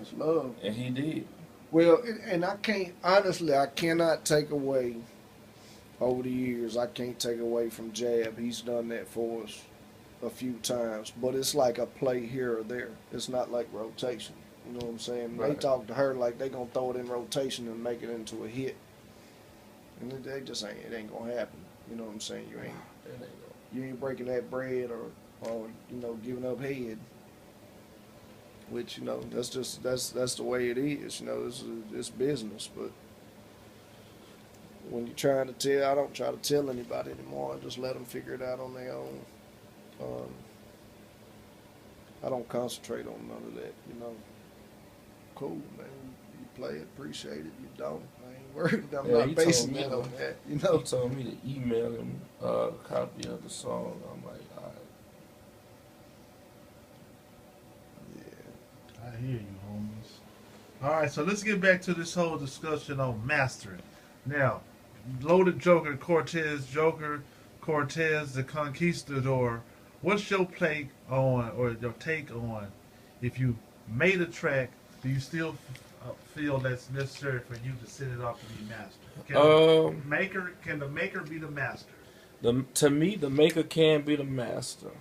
It's love. And he did. Well, and I can't honestly, I cannot take away over the years. I can't take away from Jab. He's done that for us a few times, but it's like a play here or there. It's not like rotation. You know what I'm saying? They Right. talk to her like they gonna throw it in rotation and make it into a hit, and they just ain't. It ain't gonna happen. You know what I'm saying? That ain't You ain't breaking that bread or giving up head. Which that's just that's the way it is. It's business, but when you're trying to tell, I don't try to tell anybody anymore. I just let them figure it out on their own. Um, I don't concentrate on none of that. Cool, man. You play it, appreciate it. You don't, I ain't worried. I'm Yeah, not he basing told me that on that. he told me to email him a copy of the song. I'm like, all right. Yeah. I hear you, homies. All right, so let's get back to this whole discussion on mastering. Now, Loaded Joker Cortez, the Conquistador. What's your take on, or your take on, if you made a track, do you still feel that's necessary for you to send it off to be mastered? Can the maker be the master? To me, the maker can be the master.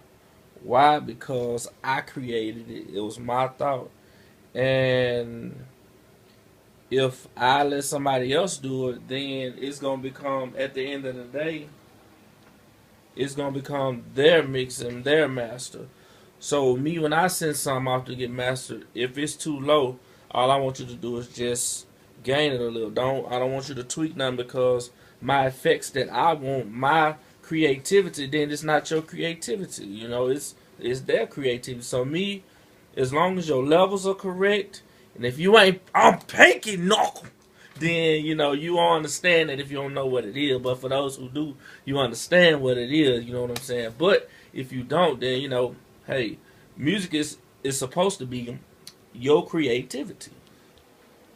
Why? Because I created it. It was my thought. And if I let somebody else do it, then it's gonna become, at the end of the day, it's gonna become their mix and their master. So me, when I send something off to get mastered, if it's too low, all I want you to do is just gain it a little. I don't want you to tweak nothing, because my effects that I want, my creativity, then it's not your creativity. It's their creativity. So me, as long as your levels are correct, and if you ain't on pinky knuckle, then you all understand that if you don't know what it is. But for those who do, you understand what it is. You know what I'm saying? But if you don't, then hey, music is supposed to be your creativity.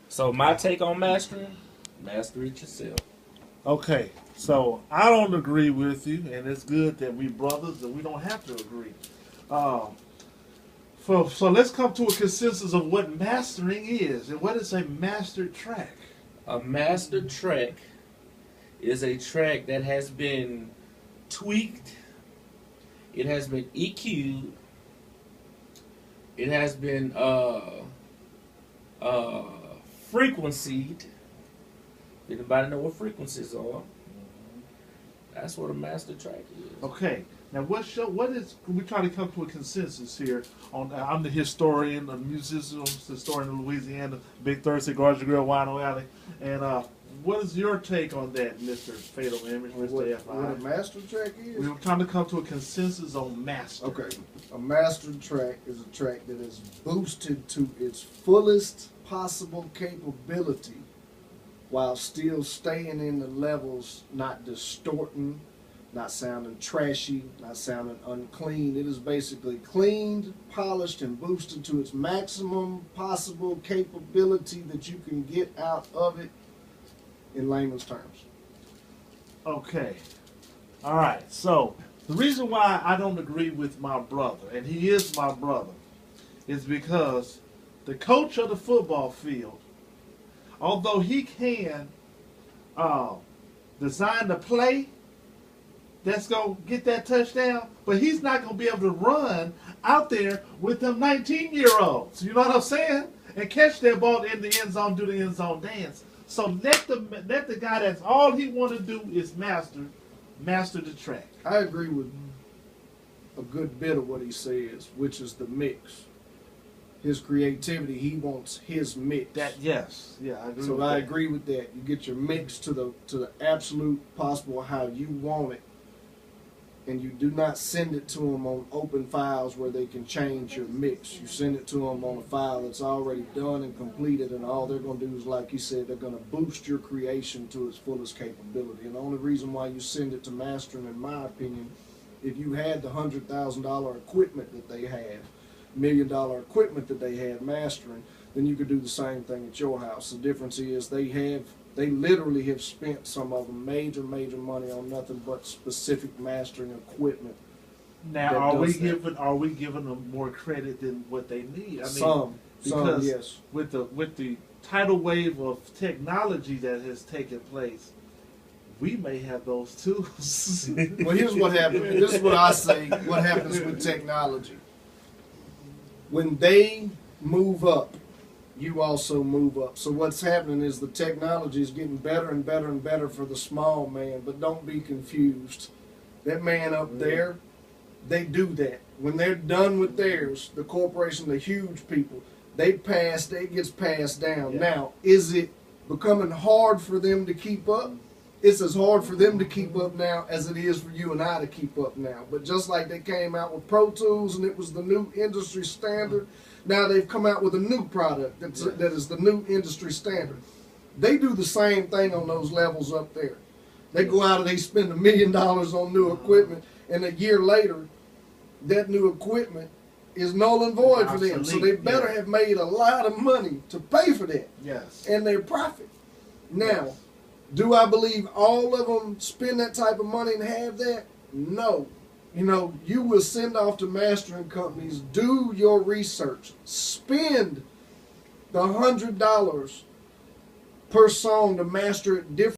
So my take on mastering, master it yourself. Okay, so I don't agree with you, and it's good that we brothers and we don't have to agree. Um, so let's come to a consensus of what mastering is and what is a mastered track. A master track is a track that has been tweaked, it has been EQ'd, it has been frequencied. Anybody know what frequencies are? That's what a master track is. Okay, now we try to come to a consensus here on. I'm the historian, the musician, historian of Louisiana, Big Thursday, Garden Grill, Wino Alley, and what is your take on that, Mr. Fatal Image, Mr. FI? What a master track is? We were trying to come to a consensus on master. Okay, a master track is a track that is boosted to its fullest possible capability while still staying in the levels, not distorting, not sounding trashy, not sounding unclean. It is basically cleaned, polished, and boosted to its maximum possible capability that you can get out of it in layman's terms. Okay. All right. So the reason why I don't agree with my brother, and he is my brother, is because the coach of the football field, although he can design the play that's going to get that touchdown, but he's not going to be able to run out there with them 19-year-olds. You know what I'm saying? And catch that ball in the end zone, do the end zone dance. So let the guy that's all he want to do is master the track. I agree with a good bit of what he says, which is the mix. His creativity, he wants his mix. I agree. So with I that. agree with that. You get your mix to the absolute possible how you want it, and you do not send it to them on open files where they can change your mix. You send it to them on a file that's already done and completed, and all they're going to do is, like you said, they're going to boost your creation to its fullest capability. And the only reason why you send it to mastering, in my opinion, if you had the $100,000 equipment that they have, $1 million equipment that they had mastering, then you could do the same thing at your house. The difference is they literally have spent, some of them, major money on nothing but specific mastering equipment. Now, are we giving them more credit than what they need? I mean, Some, So Because yes, with the tidal wave of technology that has taken place, we may have those tools. well here's what happens. This is what I say. What happens with technology? When they move up, you also move up. So what's happening is the technology is getting better and better and better for the small man. But don't be confused. That man up there, they do that. When they're done with theirs, the corporation, the huge people, it gets passed down. Yeah. Now, is it becoming hard for them to keep up? It's as hard for them to keep up now as it is for you and I to keep up now. But just like they came out with Pro Tools and it was the new industry standard, now they've come out with a new product that is the new industry standard. They do the same thing on those levels up there. They go out and they spend $1 million on new equipment, and a year later, that new equipment is null and void for them. So they better have made a lot of money to pay for that Yes. and their profit. Now, do I believe all of them spend that type of money and have that? No. You know, you will send off to mastering companies, do your research, spend the $100 per song to master it different.